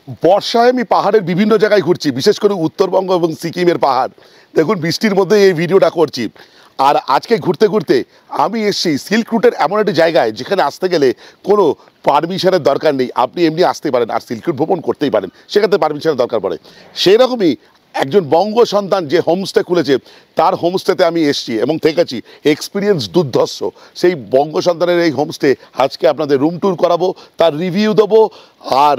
বর্ষায় আমি পাহাড়ের বিভিন্ন জায়গায় ঘুরছি, বিশেষ করে উত্তরবঙ্গ এবং সিকিমের পাহাড়। দেখুন বৃষ্টির মধ্যে এই ভিডিওটা করছি। আর আজকে ঘুরতে ঘুরতে আমি এসেছি সিল্ক রুটের এমন একটি জায়গায় যেখানে আসতে গেলে কোনো পারমিশনের দরকার নেই, আপনি এমনি আসতে পারেন আর সিল্ক রুট ভ্রমণ করতেই পারেন, সেখানে পারমিশনের দরকার পড়ে। সেই রকমই একজন বঙ্গ সন্তান যে হোমস্টে খুলেছে তার হোমস্টেতে আমি এসেছি এবং থেকেছি, এক্সপিরিয়েন্স দুর্ধর্ষ। সেই বঙ্গ সন্তানের এই হোমস্টে আজকে আপনাদের রুম ট্যুর করাবো, তার রিভিউ দেবো, আর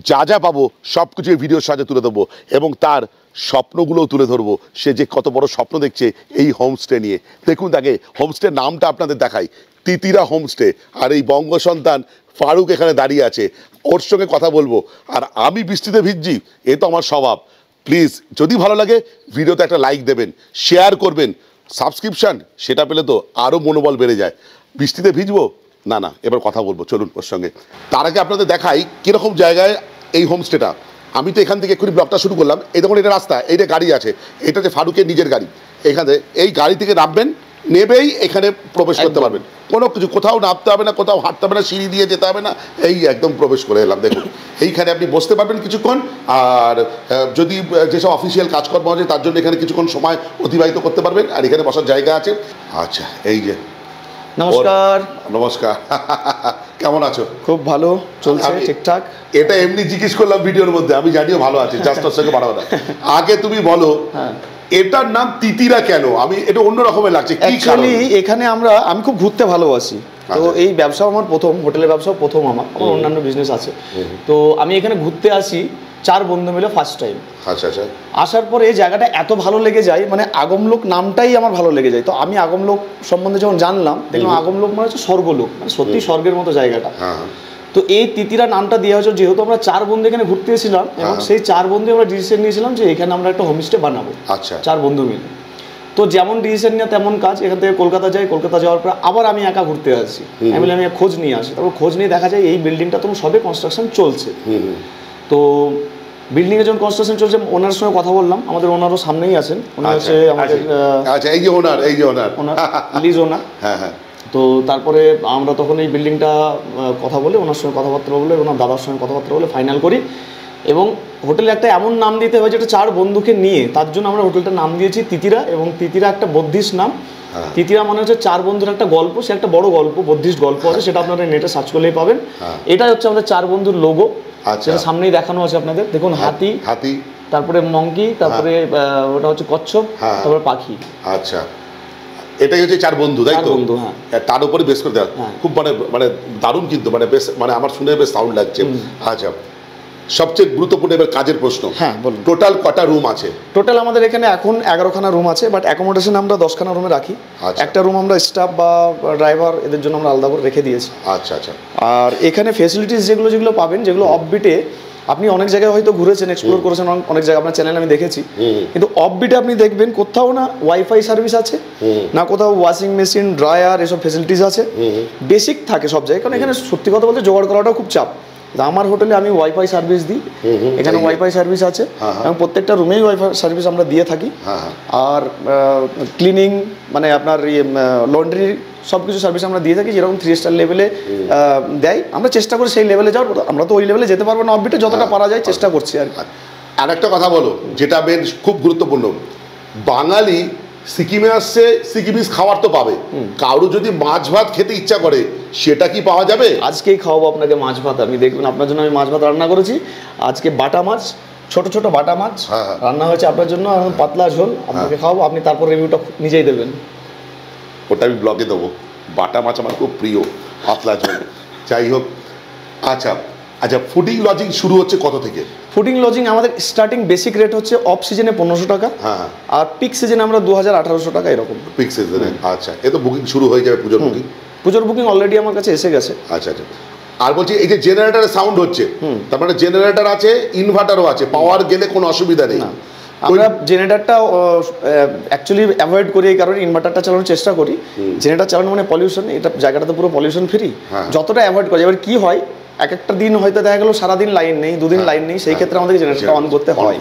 যা যা পাবো সব কিছু ভিডিওর সাথে তুলে দেবো এবং তার স্বপ্নগুলোও তুলে ধরবো। সে যে কত বড় স্বপ্ন দেখছে এই হোমস্টে নিয়ে। দেখুন তাকে হোমস্টের নামটা আপনাদের দেখাই, তিতিরা হোমস্টে। আর এই বঙ্গ সন্তান ফারুক এখানে দাঁড়িয়ে আছে, ওর সঙ্গে কথা বলবো। আর আমি বৃষ্টিতে ভিজছি, এ তো আমার স্বভাব। প্লিজ যদি ভালো লাগে ভিডিওতে একটা লাইক দেবেন, শেয়ার করবেন, সাবস্ক্রিপশান সেটা পেলে তো আরও মনোবল বেড়ে যায়। বৃষ্টিতে ভিজবো না, না এবার কথা বলবো, চলুন ওর সঙ্গে। তার আগে আপনাদের দেখাই কীরকম জায়গায় এই হোমস্টেটা। আমি তো এখান থেকে এক্ষুনি ব্লগটা শুরু করলাম। এই দেখুন এটা রাস্তা, এইটা গাড়ি আছে, এটা যে ফারুকের নিজের গাড়ি। এখানে এই গাড়ি থেকে নামবেন, নেবেই এখানে প্রবেশ করতে পারবেন। কোনো কিছু কোথাও নামতে হবে না, কোথাও হাঁটতে হবে না, সিঁড়ি দিয়ে যেতে হবে না, এই একদম প্রবেশ করে এলাম। দেখুন এইখানে আপনি বসতে পারবেন কিছুক্ষণ। আর যদি যেসব অফিসিয়াল কাজকর্ম আছে তার জন্য এখানে কিছুক্ষণ সময় অতিবাহিত করতে পারবেন। আর এখানে বসার জায়গা আছে। আচ্ছা এই যে নমস্কার। নমস্কার, কেমন আছো? খুব ভালো চলছে, ঠিকঠাক। এটা এমনি জিজ্ঞেস করলাম ভিডিওর মধ্যে, আমি জানিও ভালো আছে, জাস্ট ওর সঙ্গে বাড়াবো না। আগে তুমি বলো এটার নাম তিতিরা কেন? আমি এটা অন্য রকমের লাগছে। অ্যাকচুয়ালি এখানে আমি খুব ঘুরতে ভালোবাসি। তো এই ব্যবসা আমার প্রথম, হোটেলের ব্যবসা প্রথম আমার অন্যান্য বিজনেস আছে। তো আমি এখানে ঘুরতে আসি 4 বন্ধু মিলে ফার্স্ট টাইম। আচ্ছা আচ্ছা। আসার পরে এই জায়গাটা এত ভালো লেগে যায়, মানে আগমলোক নামটাই আমার ভালো লেগে যায়। তো আমি আগমলোক সম্বন্ধে যখন জানলাম, দেখলাম আগমলোক মানে হচ্ছে স্বর্গলোক, মানে সত্যি স্বর্গের মতো জায়গাটা। তো এই তিতিরা নামটা দেওয়া হয়েছে যেহেতু আমরা 4 বন্ধু এখানে ঘুরতে এসেছিলাম এবং সেই 4 বন্ধু আমরা ডিসিশন নিয়েছিলাম যে এখানে আমরা একটা হোমস্টে বানাবো। আচ্ছা। 4 বন্ধু মিলে। তো যেমন ডিসিশন নিয়ে তেমন কাজ। এখান থেকে কলকাতা যাই, কলকাতা যাওয়ার পর আবার আমি একা ঘুরতে আসি। আমি খোঁজ নিয়ে আসি। তারপর খোঁজ নিয়ে দেখা যায় এই বিল্ডিংটা তো সবে কনস্ট্রাকশন চলছে। তো বিল্ডিংয়ে যখন কনস্ট্রাকশন চলছে ওনার সঙ্গে কথা বললাম। আমাদের ওনারও সামনেই আছেন, ওনার হচ্ছে আমাদের এই যে ওনার লিজ ওনার। হ্যাঁ হ্যাঁ। তো তারপরে আমরা তখন এই বিল্ডিংটা কথা বলে ওনার সঙ্গে কথাবার্তা বলে, ওনার দাদার সঙ্গে কথাবার্তা বলে ফাইনাল করি। এবং হোটেলে একটা এমন নাম দিতে হয় যেটা 4 বন্ধুকে নিয়ে, তার জন্য আমরা হোটেলটার নাম দিয়েছি তিতিরা। এবং তিতিরা একটা বৌদ্ধিস্ট নাম। তিতিরা মানে হচ্ছে 4 বন্ধুর একটা গল্প, সে একটা বড় গল্প, বৌদ্ধিস্ট গল্প আছে, সেটা আপনারা নেটে সার্চ করলেই পাবেন। এটা হচ্ছে আমাদের 4 বন্ধুর লোগো। সেটা সামনেই দেখানো আছে আপনাদের। দেখুন হাতি, তারপরে মঙ্কি, তারপরে ওটা হচ্ছে কচ্ছপ, তারপরে পাখি। আচ্ছা, এটাই হচ্ছে 4 বন্ধু, তাই তো? বন্ধু, হ্যাঁ। তার উপরে বেশ করে দেওয়া খুব মানে দারুণ, কিন্তু বেশ আমার শুনে বেশ সাউন্ড লাগছে। আচ্ছা, সবচেয়ে গুরুত্বপূর্ণ এবার কাজের প্রশ্ন। হ্যাঁ বলুন। টোটাল কটা রুম আছে? টোটাল আমাদের এখানে এখন 11খানা রুম আছে, বাট অ্যাকোমোডেশন আমরা 10খানা রুমে রাখি। একটা রুম আমরা স্টাফ বা ড্রাইভার এদের জন্য আমরা আলাদা করে রেখে দিয়েছি। আচ্ছা আচ্ছা। আর এখানে ফেসিলিটিস যেগুলো পাবেন, যেগুলো অফবিটে আপনি অনেক জায়গায় হয়তো ঘুরেছেন, এক্সপ্লোর করেছেন অনেক জায়গায়, আপনার চ্যানেলে আমি দেখেছি। কিন্তু অফবিটে আপনি দেখবেন কোথাও না ওয়াইফাই সার্ভিস আছে, না কোথাও ওয়াশিং মেশিন, ড্রায়ার, এসব ফেসিলিটিস আছে। বেসিক থাকে সব জায়গায়, কারণ এখানে সত্যি কথা বলতে জোগাড় করাটাও খুব চাপ। আমার হোটেলে আমি ওয়াইফাই সার্ভিস দিই, এখানে ওয়াইফাই সার্ভিস আছে এবং প্রত্যেকটা রুমেই ওয়াইফাই সার্ভিস আমরা দিয়ে থাকি। আর ক্লিনিং মানে আপনার লন্ড্রি সব কিছু সার্ভিস আমরা দিয়ে থাকি, যেরকম 3 স্টার লেভেলে দেয়। আমরা চেষ্টা করি সেই লেভেলে যাওয়ার। আমরা তো ওই লেভেলে যেতে পারবো না অফবিটে, যতটা পারা যায় চেষ্টা করছি আর কি। আর একটা কথা বলো যেটা বেশ খুব গুরুত্বপূর্ণ, বাঙালি সিকিমে আসছে, সিকিমিস খাবার তো পাবে। কারো যদি মাছ ভাত খেতে ইচ্ছা করে সেটা কি পাওয়া যাবে? আজকেই খাওয়াবো আপনাকে মাছ ভাত। আমি দেখবেন আপনার জন্য আমি মাছ ভাত রান্না করেছি আজকে। বাটা মাছ, ছোট ছোট বাটা মাছ রান্না হয়েছে আপনার জন্য, পাতলা ঝোল আপনাকে খাওয়াবো। আপনি তারপর রিভিউটা নিজেই দেবেন। ওটা আমি ব্লগে দেবো। বাটা মাছ আমার খুব প্রিয়, পাতলা ঝোল। যাই হোক, আচ্ছা আচ্ছা, ফুডিং লজিং শুরু হচ্ছে কত থেকে? ফুডিং লজিং আমাদের স্টার্টিং বেসিক রেট হচ্ছে অফ সিজনে 1500 টাকা, আর পিক সিজনে আমরা 2000-1800 টাকা এরকম। পিক সিজনে, আচ্ছা। এ তো বুকিং শুরু হয়ে যাবে, পুজোর বুকিং অলরেডি আমার কাছে এসে গেছে। আচ্ছা আচ্ছা। আর বলছি এই যে জেনারেটরের সাউন্ড হচ্ছে, তার মানে জেনারেটর আছে, ইনভার্টারও আছে, পাওয়ার গেলে কোনো অসুবিধা নেই। আমরা জেনারেটরটা অ্যাকচুয়ালি অ্যাভয়েড করি, এই কারণে ইনভার্টারটা চালানোর চেষ্টা করি। জেনারেটর চালানো মানে পলিউশন, এটা জায়গাটা তো পুরো পলিউশন ফ্রি, যতটা অ্যাভয়েড করি। এবার কি হয়, এক একটা দিন হয়তো দেখা গেলো সারাদিন লাইন নেই, 2 দিন লাইন নেই, সেই ক্ষেত্রে আমাদের জেনারেটরটা অন করতে হয়।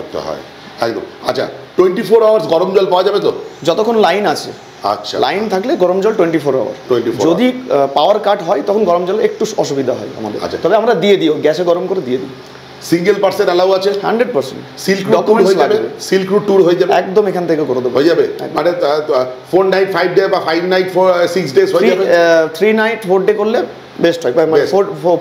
একদম। আচ্ছা, 24 আওয়ার্স গরম জল পাওয়া যাবে তো? যতক্ষণ লাইন আছে। আচ্ছা, লাইন থাকলে গরম জল 24 আওয়ার। যদি পাওয়ার কাট হয় তখন গরম জল একটু অসুবিধা হয় আমাদের। তবে আমরা দিয়ে দিই, গ্যাসে গরম করে দিয়ে দিই। সিঙ্গেল পার্সন অ্যালাউ আছে? 100%। সিল্ক রুট ট্যুর হয়ে যাবে? সিল্ক রুট ট্যুর হয়ে যাবে একদম, এখান থেকে করে দেবো। হয়ে যাবে মানে 4 নাইট 5 ডে বা 5 নাইট 6 ডেজ হয়ে যাবে? 3 নাইট 4 ডে করলে বেস্ট হয়, মানে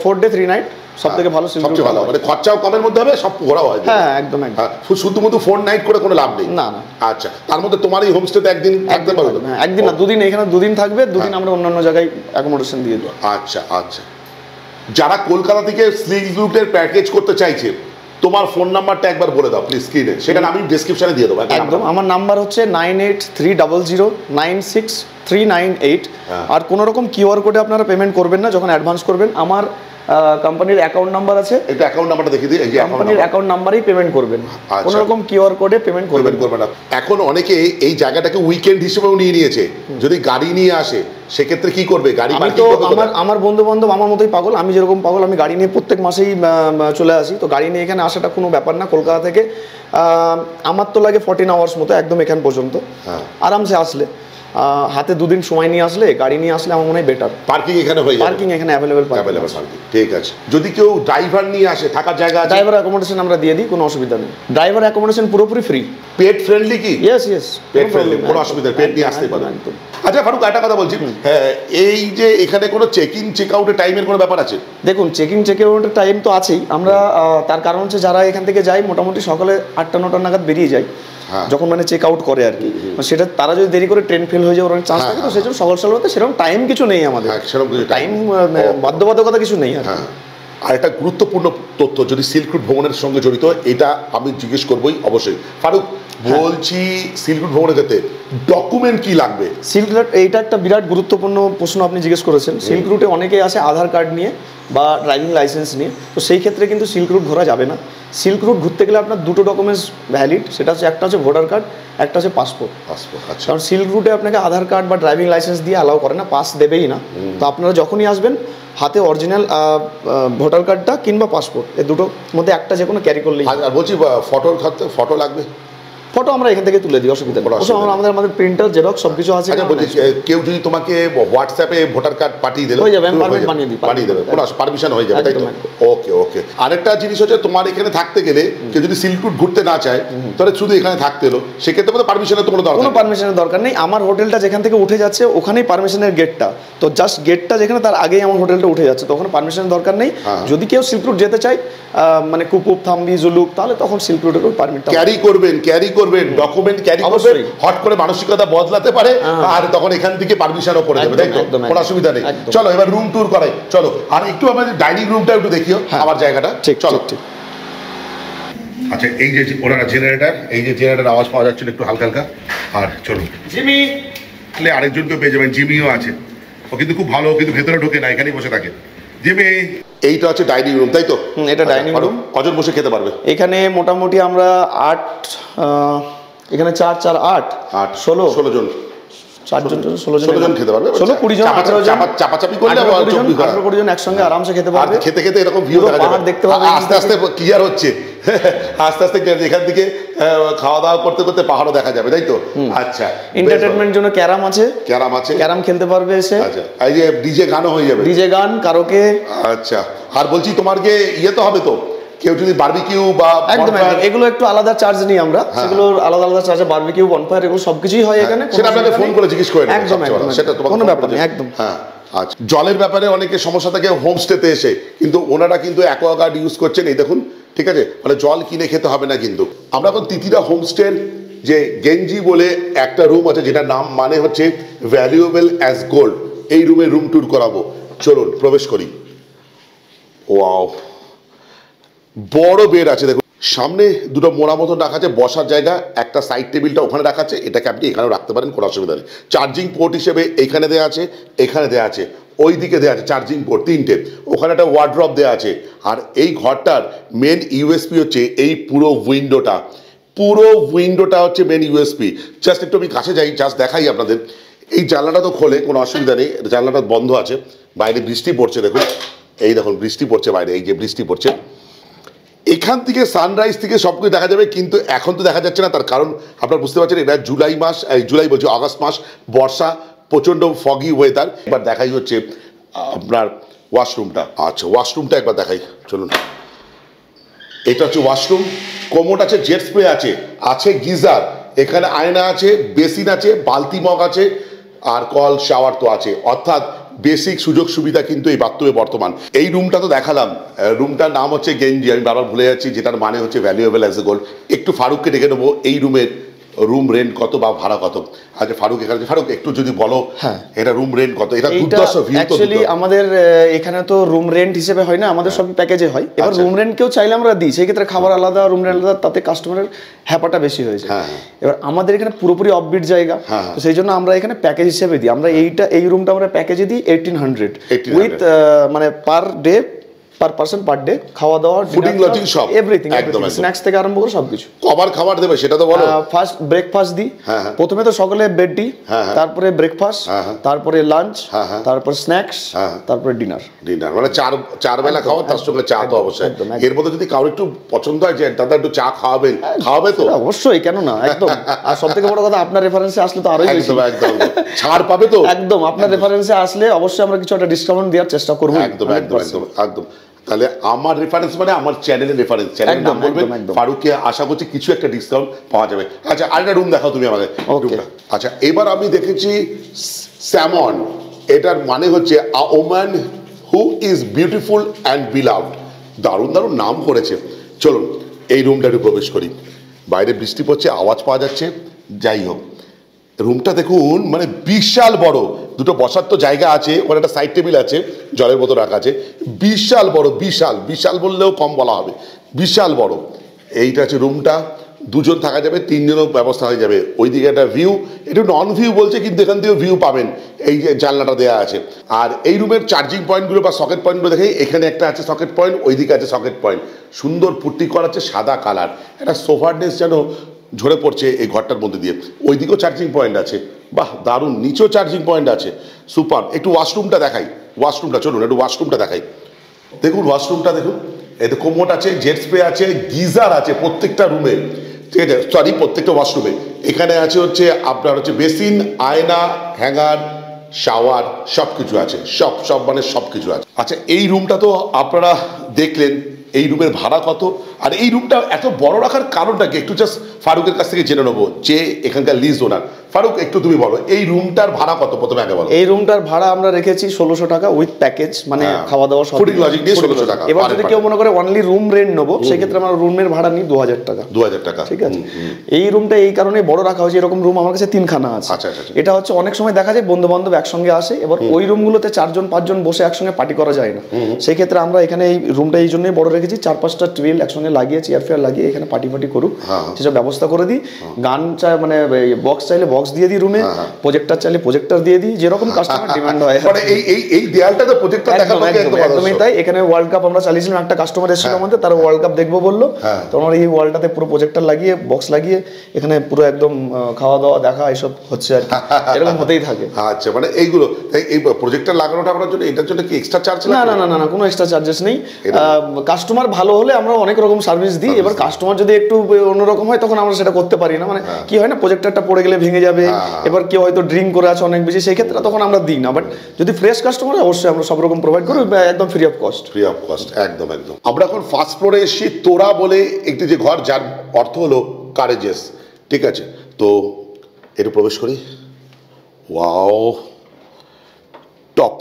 4 ডে 3 নাইট সব থেকে ভালো, সবচেয়ে ভালো, মানে খরচাও কমের মধ্যে হবে, সব ঘোরাও হয়। হ্যাঁ একদম একদম। শুধুমাত্র 4 নাইট করে কোনো লাভ নেই? না না। আচ্ছা, তার মধ্যে তোমার এই হোমস্টেতে একদিন থাকতে পারবে? হ্যাঁ, একদিন না, দুদিন। এখানে দুদিন থাকবে, দুদিন আমরা অন্যান্য জায়গায় অ্যাকোমোডেশন দিয়ে দেবো। আচ্ছা আচ্ছা। যারা কলকাতা থেকে সিল্ক রুটের প্যাকেজ করতে চাইছে, তোমার ফোন নাম্বারটা একবার বলে দাও প্লিজ স্ক্রিনে, সেখানে আমি ডেসক্রিপশনে দিয়ে দেবো। একদম, আমার নাম্বার হচ্ছে 9830096398। আর কোনো রকম কিউআর কোডে আপনারা পেমেন্ট করবেন না যখন অ্যাডভান্স করবেন। আমার কোম্পানির অ্যাকাউন্ট নাম্বার আছে, এটা অ্যাকাউন্ট নাম্বারটা দেখিয়ে দিই। এই যে কোম্পানির অ্যাকাউন্ট নাম্বারেই পেমেন্ট করবেন, কোনো রকম কিউআর কোডে পেমেন্ট করবেন না। এখন অনেকে এই জায়গাটাকে উইকেন্ড হিসেবেও নিয়ে নিয়েছে, যদি গাড়ি নিয়ে আসে সেক্ষেত্রে কি করবে? গাড়ি আমি তো আমার বন্ধু বান্ধব আমার মতোই পাগল, আমি যেরকম পাগল, আমি গাড়ি নিয়ে প্রত্যেক মাসেই চলে আসি। তো গাড়ি নিয়ে এখানে আসাটা কোনো ব্যাপার না। কলকাতা থেকে আমার তো লাগে 14 আওয়ার্স মতো একদম এখান পর্যন্ত, আরামসে আসলে। হাতে দুদিন সময় নিয়ে আসলে, গাড়ি নিয়ে আসলে আমার মনে হয় বেটার। পার্কিং এখানে হয়ে যাবে? পার্কিং এখানে অ্যাভেলেবল পার্কিং। ঠিক আছে। যদি কেউ ড্রাইভার নিয়ে আসে, থাকার জায়গা আছে? ড্রাইভার অ্যাকোমোডেশন আমরা দিয়ে দিই, কোনো অসুবিধা নেই। ড্রাইভার অ্যাকোমোডেশন পুরোপুরি ফ্রি। পেট ফ্রেন্ডলি কি? ইয়েস ইয়েস, পেট ফ্রেন্ডলি, কোনো অসুবিধা নেই, পেট নিয়ে আসতে পারেন। আচ্ছা ফারুক, একটা কথা বলছি, এই যে এখানে কোনো চেক ইন চেক আউটের টাইমের কোনো ব্যাপার আছে? দেখুন, চেক ইন চেক আউটের টাইম তো আছেই। আমরা তার কারণ হচ্ছে যারা এখান থেকে যাই মোটামুটি সকালে 8টা-9টা নাগাদ বেরিয়ে যায়, যখন মানে চেক আউট করে আর কি। সেটা তারা যদি দেরি করে ট্রেন ফেল হয়ে যাওয়ার অনেক চান্স থাকে, তো সেই জন্য সকাল সকাল সেরকম টাইম কিছু নেই আমাদের, টাইম বাধ্যবাধকতা কিছু নেই। আর একটা গুরুত্বপূর্ণ তথ্য, যদি সিল্ক রুট ভ্রমণের সঙ্গে জড়িত, এটা আমি জিজ্ঞেস করবোই অবশ্যই। ফারুক বলছি, সিল্ক রুট ভ্রমণের ক্ষেত্রে ডকুমেন্ট কি লাগবে? সিল্ক রুট, এইটা একটা বিরাট গুরুত্বপূর্ণ প্রশ্ন আপনি জিজ্ঞেস করেছেন। সিল্ক রুটে অনেকে আসে আধার কার্ড নিয়ে বা ড্রাইভিং লাইসেন্স নিয়ে, তো সেই ক্ষেত্রে কিন্তু সিল্ক রুট ঘোরা যাবে না। সিল্ক রুট ঘুরতে গেলে আপনার দুটো ডকুমেন্টস ভ্যালিড, সেটা হচ্ছে একটা হচ্ছে ভোটার কার্ড, একটা হচ্ছে পাসপোর্ট। আচ্ছা। কারণ সিল্ক রুটে আপনাকে আধার কার্ড বা ড্রাইভিং লাইসেন্স দিয়ে অ্যালাউ করে না, পাস দেবেই না। তো আপনারা যখনই আসবেন হাতে অরিজিনাল ভোটার কার্ডটা কিংবা পাসপোর্ট, এই দুটোর মধ্যে একটা যে কোনো ক্যারি করলেই। আর বলছি, ফটো লাগবে? ফটো আমরা এখান থেকে তুলে দিই, অসুবিধা নেই। আমাদের প্রিন্টার, জেরক্স সবকিছু আছে। কেউ যদি তোমাকে হোয়াটসঅ্যাপে ভোটার কার্ড পাঠিয়ে দিল, হয়ে যাবে, আমি পারমিট বানিয়ে দেবে, কোনো পারমিশন হয়ে যাবে, তাই তো? ওকে। আরেকটা জিনিস হচ্ছে, তোমার এখানে থাকতে গেলে কেউ যদি সিল্ক রুট ঘুরতে না চায়, তাহলে শুধু এখানে থাকতে এলো, সেক্ষেত্রে আমাদের পারমিশনের তো কোনো পারমিশনের দরকার নেই। আমার হোটেলটা যেখান থেকে উঠে যাচ্ছে ওখানেই পারমিশনের গেটটা, তো জাস্ট গেটটা যেখানে, তার আগেই আমার হোটেলটা উঠে যাচ্ছে, তখন পারমিশনের দরকার নেই। যদি কেউ সিল্ক রুট যেতে চায়, মানে কুপুপ, থাম্বি, জুলুক, তাহলে তখন সিল্ক রুটের পারমিটটা ক্যারি করবেন, ডকুমেন্ট ক্যারি করবেন। হট করে মানসিকতা বদলাতে পারে, আর তখন এখান থেকে পারমিশনও করে দেবে, তাই তো? কোনো অসুবিধা নেই। চলো এবার রুম ট্যুর করাই, চলো। আর একটু আমাদের ডাইনিং রুমটা একটু দেখিও, আমার জায়গাটা। চলো। আচ্ছা, এই যে ওনারা জেনারেটর, এই যে জেনারেটর আওয়াজ পাওয়া যাচ্ছিল একটু হালকা হালকা। আর চলো, জিমি আরেকজনকে পেয়ে যাবেন, জিমিও আছে। ও কিন্তু খুব ভালো, কিন্তু ভেতরে ঢোকে না, এখানেই বসে থাকে। জিমি, এইটা হচ্ছে ডাইনিং রুম, তাই তো? এটা ডাইনিং রুম। কজন বসে খেতে পারবে এখানে? মোটামুটি আমরা 8, এখানে 4, 4, 8, 16 জন, 16 জন খেতে পারবে। 16, 20 জন, 18 জন চাপাচাপি করলে 18 জন একসঙ্গে আরামসে খেতে পারবে। খেতে খেতে এরকম ভিউ দেখতে পাবে, আস্তে আস্তে ক্লিয়ার হচ্ছে, আস্তে আস্তে এখান থেকে খাওয়া দাওয়া করতে করতে পাহাড়ও দেখা যাবে, তাই তো? আচ্ছা, এন্টারটেইনমেন্ট জন্য ক্যারাম আছে, ক্যারাম খেলতে পারবে এসে। আচ্ছা, এই যে ডিজে গানও হয়ে যাবে, ডিজে গান, কারোকে। আচ্ছা, আর বলছি তোমার যে ইয়ে তো হবে তো, কেউ যদি বারবিকিউ বা একদম এগুলো একটু আলাদা চার্জ নিই আমরা, সেগুলো আলাদা চার্জে, বারবিকিউ, বনফায়ার, এগুলো সবকিছুই হয় এখানে। সেটা আপনাকে ফোন করে জিজ্ঞেস করে একদম, সেটা তোমার কোনো ব্যাপার নেই, একদম। হ্যাঁ। আচ্ছা, জলের ব্যাপারে অনেকে সমস্যা থাকে হোমস্টেতে এসে, কিন্তু ওনারা কিন্তু অ্যাকোয়াগার্ড ইউজ করছেন, এই দেখুন, ঠিক আছে? মানে জল কিনে খেতে হবে না। কিন্তু আমরা এখন তিতিরা হোমস্টের যে গেঞ্জি বলে একটা রুম আছে, যেটার নাম মানে হচ্ছে ভ্যালুয়েবল অ্যাজ গোল্ড, এই রুম ট্যুর করাবো। চলুন প্রবেশ করি। ওয়াও, বড় বেড আছে, দেখুন সামনে দুটো মোড়া মতন রাখা আছে, বসার জায়গা, একটা সাইড টেবিলটা ওখানে রাখা আছে, এটাকে আপনি এখানেও রাখতে পারেন, কোনো অসুবিধা নেই। চার্জিং পোর্ট হিসেবে এইখানে দেওয়া আছে, এখানে দেওয়া আছে, ওই দিকে দেওয়া আছে চার্জিং পোর্ট 3টে, ওখানে একটা ওয়ার্ড্রপ দেওয়া আছে। আর এই ঘরটার মেন ইউএসপি হচ্ছে এই পুরো উইন্ডোটা হচ্ছে মেন ইউএসপি। জাস্ট একটু আমি কাছে যাই, জাস্ট দেখাই আপনাদের। এই জানলাটা তো খোলে, কোনো অসুবিধা নেই, জানলাটা বন্ধ আছে। বাইরে বৃষ্টি পড়ছে, দেখুন, এই দেখুন বৃষ্টি পড়ছে বাইরে, এই যে বৃষ্টি পড়ছে। এখান থেকে সানরাইজ থেকে সব কিছু দেখা যাবে, কিন্তু এখন তো দেখা যাচ্ছে না। তার কারণ আপনারা বুঝতে পারছেন, এটা আগস্ট মাস, বর্ষা, প্রচণ্ড ফগি ওয়েদার। এবার দেখাই হচ্ছে আপনার ওয়াশরুমটা। আচ্ছা, ওয়াশরুমটা একবার দেখাই, চলুন। এটা হচ্ছে ওয়াশরুম, কোমোড আছে, জেট স্প্রে আছে, আছে গিজার, এখানে আয়না আছে, বেসিন আছে, বালতি মগ আছে, আর কল শাওয়ার তো আছে। অর্থাৎ বেসিক সুযোগ সুবিধা কিন্তু এই বাথরুমে বর্তমান। এই রুমটা তো দেখালাম, রুমটার নাম হচ্ছে গেঞ্জি, আমি বারবার ভুলে যাচ্ছি, যেটার মানে হচ্ছে ভ্যালুয়েবল অ্যাজ এ গোল্ড। একটু ফারুককে ডেকে নেবো, এই রুমের রুম রেন্ট কত বা ভাড়া কত? আচ্ছা ফারুক এখানে, ফারুক একটু যদি বলো এটা রুম রেন্ট কত? এটা দুর্দর্শ ভিউ তো। অ্যাকচুয়ালি আমাদের এখানে তো রুম রেন্ট হিসেবে হয় না, আমাদের সব প্যাকেজে হয়। এবার রুম রেন্ট কেউ চাইলে আমরা দিই, সেই ক্ষেত্রে খাবার আলাদা, রুম রেন্ট আলাদা, তাতে কাস্টমারের হ্যাপাটা বেশি হয়ে যায়। এবার আমাদের এখানে পুরোপুরি অফবিট জায়গা, তো সেই জন্য আমরা এখানে প্যাকেজ হিসেবে দিই। আমরা এই রুমটা আমরা প্যাকেজে দিই 1800 উইথ মানে per day per person per day, খাওয়া দাওয়া, ফুডিং, লজিং সব এভরিথিং, স্ন্যাক্স থেকে আরম্ভ করে সবকিছু। কবার খাবার দেবে সেটা তো বলো। ফার্স্ট ব্রেকফাস্ট দিই, প্রথমে তো সকালে বেড টি, তারপরে ব্রেকফাস্ট, তারপরে লাঞ্চ, তারপর স্ন্যাক্স, তারপরে ডিনার। মানে চার বেলা খাওয়া, তার সঙ্গে চা তো অবশ্যই। এর মধ্যে যদি কারোর একটু পছন্দ হয় যে দাদা একটু চা খাওয়াবেন, খাওয়াবে তো অবশ্যই, কেন না, একদম। আর সব থেকে বড় কথা, আপনার রেফারেন্সে আসলে তো আরোই বেশি, একদম ছাড় পাবে তো। একদম, আপনার রেফারেন্সে আসলে অবশ্যই আমরা কিছু একটা ডিসকাউন্ট দেওয়ার চেষ্টা করবো। একদম একদম একদম একদম। তাহলে আমার রেফারেন্স মানে আমার চ্যানেলের রেফারেন্স, চ্যানেলের নাম বলবেন, ফারুককে আশা করছি কিছু একটা ডিসকাউন্ট পাওয়া যাবে। আচ্ছা আরেকটা রুম দেখাও তুমি আমাদের রুমটা। আচ্ছা এবার আমি দেখেছি স্যামন, এটার মানে হচ্ছে a woman who is beautiful and beloved. দারুণ দারুণ নাম করেছে। চলুন এই রুমটা একটু প্রবেশ করি। বাইরে বৃষ্টি পড়ছে, আওয়াজ পাওয়া যাচ্ছে। যাই হোক, রুমটা দেখুন মানে বিশাল বড়, দুটো বসার তো জায়গা আছে, ওখানে একটা সাইড টেবিল আছে, জলের বোতল রাখা আছে। বিশাল বড়, বিশাল বিশাল বললেও কম বলা হবে, বিশাল বড়। এইটা হচ্ছে রুমটা, দুজন থাকা যাবে, তিনজনও ব্যবস্থা হয়ে যাবে। ওইদিকে একটা ভিউ, একটু নন ভিউ বলছে, কিন্তু এখান থেকেও ভিউ পাবেন, এই যে জানলাটা দেওয়া আছে। আর এই রুমের চার্জিং পয়েন্টগুলো বা সকেট পয়েন্টগুলো দেখে, এখানে একটা আছে সকেট পয়েন্ট, ওইদিকে আছে সকেট পয়েন্ট, সুন্দর পুট্টি করা আছে, সাদা কালার, একটা সোফারনেস যেন ঝরে পড়ছে এই ঘরটার মধ্যে দিয়ে। ওইদিকেও চার্জিং পয়েন্ট আছে, বাহ দারুণ, নিচেও চার্জিং পয়েন্ট আছে, সুপার। একটু ওয়াশরুমটা দেখাই, ওয়াশরুমটা চলুন একটু ওয়াশরুমটা দেখাই। দেখুন ওয়াশরুমটা দেখুন, এতে কোমোড আছে, জেট স্প্রে আছে, গিজার আছে প্রত্যেকটা রুমে, ঠিক আছে, সরি প্রত্যেকটা ওয়াশরুমে। এখানে আছে হচ্ছে আপনার হচ্ছে বেসিন, আয়না, হ্যাঙ্গার, শাওয়ার, সব কিছু আছে, সব মানে সব কিছু আছে। আচ্ছা এই রুমটা তো আপনারা দেখলেন, এই রুমের ভাড়া কত, আর এই রুমটা এত বড় রাখার কারণটা কি একটু জাস্ট ফারুকের কাছ থেকে জেনে নেবো, যে এখানকার লিজ ওনার। ফারুক একটু তুমি বলো এই রুমটার ভাড়া কত, প্রথমে আগে বলো। এই রুমটার ভাড়া আমরা রেখেছি 1600 টাকা উইথ প্যাকেজ, মানে খাওয়া দাওয়া সব, ফুডিং লজিং দিয়ে 1600 টাকা। এবার যদি কেউ মনে করে অনলি রুম রেন্ট নেবো, সেক্ষেত্রে আমরা রুমের ভাড়া নিই 2000 টাকা। 2000 টাকা, ঠিক আছে। এই রুমটা এই কারণে বড় রাখা হয়েছে, এরকম রুম আমার কাছে 3খানা আছে। আচ্ছা আচ্ছা। এটা হচ্ছে অনেক সময় দেখা যায় বন্ধু বান্ধব একসঙ্গে আসে, এবার ওই রুমগুলোতে 4-5জন বসে একসঙ্গে পার্টি করা যায় না, সেই ক্ষেত্রে আমরা এখানে এই রুমটা এই জন্যই বড় রেখেছি, 4-5টা টেবিল একসঙ্গে লাগিয়ে, চেয়ার ফেয়ার লাগিয়ে এখানে পার্টি করুক সেসব ব্যবস্থা করে দিই। গান চাই মানে বক্স চাইলে বক্স দিয়ে দিই রুমে, প্রজেক্টর চাইলে প্রজেক্টর দিয়ে দিই, যেরকম কাস্টমার ডিমান্ড হয়। মানে এই দেয়ালটা তো প্রজেক্টর দেখানো, একদমই তাই। এখানে ওয়ার্ল্ড কাপ আমরা চালিয়েছিলাম, একটা কাস্টমার এসেছিল আমাদের, তারা ওয়ার্ল্ড কাপ দেখবো বললো, তো আমরা এই ওয়ালটাতে পুরো প্রজেক্টর লাগিয়ে, বক্স লাগিয়ে এখানে পুরো একদম খাওয়া দাওয়া দেখা এসব হচ্ছে আর কি, এরকম হতেই থাকে। আচ্ছা মানে এইগুলো, এই প্রজেক্টর লাগানোটা করার জন্য এটার জন্য কি এক্সট্রা চার্জ? না না না না, কোনো এক্সট্রা চার্জেস নেই। কাস্টমার ভালো হলে আমরা অনেক রকম সার্ভিস দিই। এবার কাস্টমার যদি একটু অন্যরকম হয়, তখন আমরা সেটা করতে পারি না। মানে কি হয় না, প্রজেক্টরটা পড়ে গেলে ভেঙে যাবে, এবার কেউ হয়তো ড্রিঙ্ক করে আছে অনেক বেশি, সেই ক্ষেত্রে তখন আমরা দিই না। বাট যদি ফ্রেশ কাস্টমার হয়, অবশ্যই আমরা সব রকম প্রোভাইড করি, একদম free of cost. Free of cost, একদম একদম। আমরা এখন ফার্স্ট ফ্লোরে এসেছি, তোরা বলে একটি যে ঘর, যার অর্থ হলো কারেজেস, ঠিক আছে। তো একটু প্রবেশ করি। ওয়াও, টপ,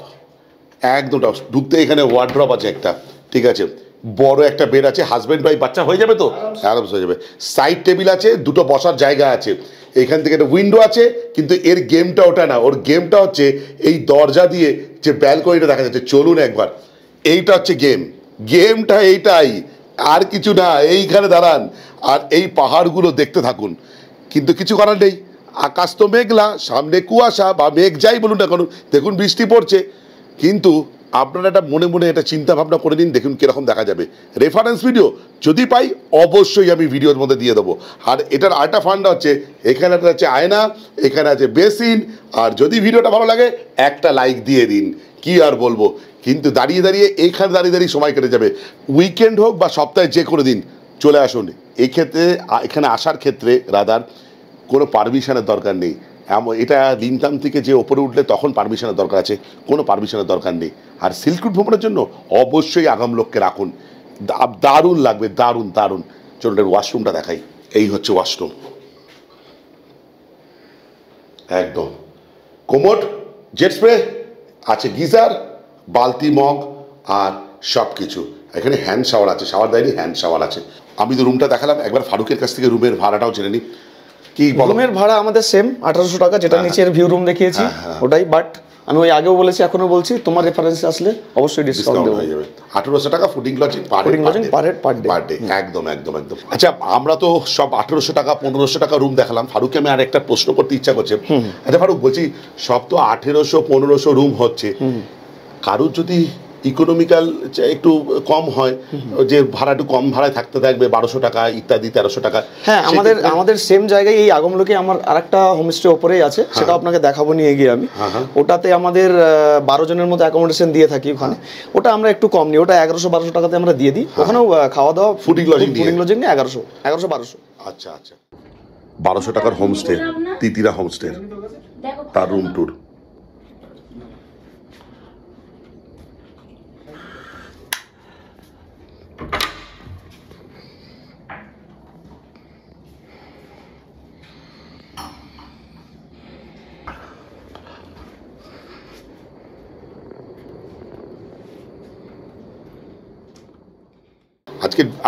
একদম টপ। ঢুকতে এখানে ওয়ার্ড্রপ আছে একটা, ঠিক আছে, বড় একটা বেড আছে, হাজব্যান্ড ওয়াইফ বাচ্চা হয়ে যাবে তো, আরামসে হয়ে যাবে। সাইড টেবিল আছে, দুটো বসার জায়গা আছে, এখান থেকে একটা উইন্ডো আছে, কিন্তু এর গেমটা ওটা না, ওর গেমটা হচ্ছে এই দরজা দিয়ে যে ব্যালকনিটা দেখা যাচ্ছে। চলুন একবার, এইটা হচ্ছে গেমটা এইটাই, আর কিছু না। এইখানে দাঁড়ান আর এই পাহাড়গুলো দেখতে থাকুন, কিন্তু কিছু করার নেই। আকাশ তো মেঘলা, সামনে কুয়াশা বা মেঘ যাই বলুন না কেন, দেখুন বৃষ্টি পড়ছে, কিন্তু আপনারা এটা মনে মনে এটা চিন্তা ভাবনা করে নিন, দেখুন কীরকম দেখা যাবে। রেফারেন্স ভিডিও যদি পাই অবশ্যই আমি ভিডিওর মধ্যে দিয়ে দেবো। আর এটার আরেকটা ফান্ডা হচ্ছে, এখানে একটা আছে আয়না, এখানে আছে বেসিন, আর যদি ভিডিওটা ভালো লাগে একটা লাইক দিয়ে দিন, কি আর বলবো। কিন্তু দাঁড়িয়ে দাঁড়িয়ে এইখানে দাঁড়িয়ে সময় কেটে যাবে। উইকেন্ড হোক বা সপ্তাহে যে কোনো দিন চলে আসুন। এই ক্ষেত্রে এখানে আসার ক্ষেত্রে রাদার কোনো পারমিশনের দরকার নেই। এটা লিনতাম থেকে যে ওপরে উঠলে তখন পারমিশনের দরকার আছে, কোনো পারমিশনের দরকার নেই। আর সিল্ক রুট ভ্রমণের জন্য অবশ্যই আগাম লোককে রাখুন। দারুণ লাগবে, দারুণ দারুণ। চলুন ওয়াশরুমটা দেখাই। এই হচ্ছে ওয়াশরুম, একদম কোমোড, জেট স্প্রে আছে, গিজার, বালতি, মগ আর সব কিছু। এখানে হ্যান্ড শাওয়ার আছে, শাওয়ার দেয়নি, হ্যান্ড শাওয়ার আছে। আমি তো রুমটা দেখালাম, একবার ফারুকের কাছ থেকে রুমের ভাড়াটাও জেনে নিই। কি রুমের ভাড়া আমাদের সেম 1800 টাকা, যেটা নিচের ভিউ রুম দেখিয়েছি ওটাই। বাট আমি ওই আগেও বলেছি, এখনো বলছি, তোমার রেফারেন্সে আসলে অবশ্যই ডিসকাউন্ট হয়ে যাবে। 1800 টাকা ফুডিং লজিং পার ডে। একদম একদম একদম। আচ্ছা, আমরা তো সব 1800 টাকা 1500 টাকা রুম দেখালাম। ফারুককে আমি আর একটা প্রশ্ন করতে ইচ্ছা করছে। আচ্ছা ফারুক, বলছি সব তো 1800 1500 রুম হচ্ছে, কারোর যদি ইকোনমিক্যাল একটু কম হয়, যে ভাড়া একটু কম ভাড়ায় থাকতে থাকবে, 1200 টাকা ইত্যাদি, 1300 টাকা। হ্যাঁ, আমাদের সেম জায়গায় এই আগমলোকে আমার আরেকটা হোমস্টে ওপরেই আছে, সেটা আপনাকে দেখাবো নিয়ে গিয়ে আমি। ওটাতে আমাদের 12 জনের মতো অ্যাকোমোডেশন দিয়ে থাকি ওখানে। ওটা আমরা একটু কম নিই, ওটা 1100-1200 টাকাতে আমরা দিয়ে দিই। ওখানেও খাওয়া দাওয়া ফুডিং লজিং নিয়ে 1100-1200। আচ্ছা আচ্ছা, 1200 টাকার হোমস্টে, তিতিরা হোমস্টে, তার রুম ট্যুর।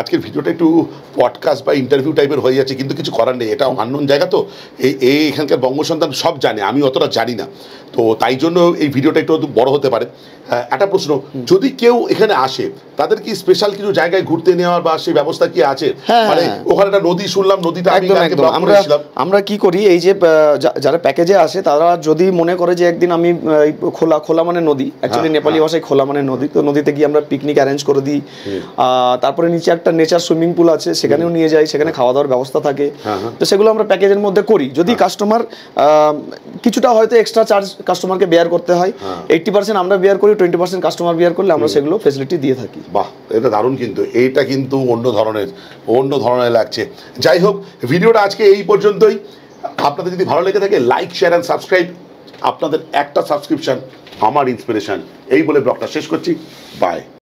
আজকের ভিডিওটা একটু পডকাস্ট বা ইন্টারভিউ টাইপের হয়ে যাচ্ছে, কিন্তু কিছু করার নেই, এটা আননোন জায়গা তো। এখানকার বঙ্গসন্তান সব জানে, আমি অতটা জানি না, তো তাই জন্য এই ভিডিওটা একটু বড় হতে পারে। একটা প্রশ্ন, যদি কেউ এখানে আসে, তাদের কি স্পেশাল কিছু জায়গায় ঘুরতে নেওয়ার বা সেই ব্যবস্থা কি আছে? মানে ওখানে একটা নদী শুনলাম, নদীটা আমরা কি করি, এই যে যারা প্যাকেজে আসে তারা যদি মনে করে যে একদিন আমি খোলা মানে নদী, অ্যাকচুয়ালি নেপালি ভাষায় খোলা মানে নদী, তো নদীতে গিয়ে আমরা পিকনিক অ্যারেঞ্জ করে দিই। তারপরে নিচে একটা নেচার সুইমিং পুল আছে, সেখানেও নিয়ে যাই, সেখানে খাওয়া দাওয়ার ব্যবস্থা থাকে। তো সেগুলো আমরা প্যাকেজের মধ্যে করি। যদি কাস্টমার কিছুটা হয়তো এক্সট্রা চার্জ কাস্টমারকে বেয়ার করতে হয়, 80% আমরা বেয়ার করি, 20% কাস্টমার বেয়ার করলে আমরা সেগুলো ফেসিলিটি দিয়ে থাকি। বাহ, এটা দারুণ, কিন্তু এইটা কিন্তু অন্য ধরনের লাগছে। যাই হোক, ভিডিওটা আজকে এই পর্যন্তই। আপনাদের যদি ভালো লেগে থাকে, লাইক, শেয়ার অ্যান্ড সাবস্ক্রাইব। আপনাদের একটা সাবস্ক্রিপশন আমার ইন্সপিরেশন। এই বলে ব্লগটা শেষ করছি। বাই।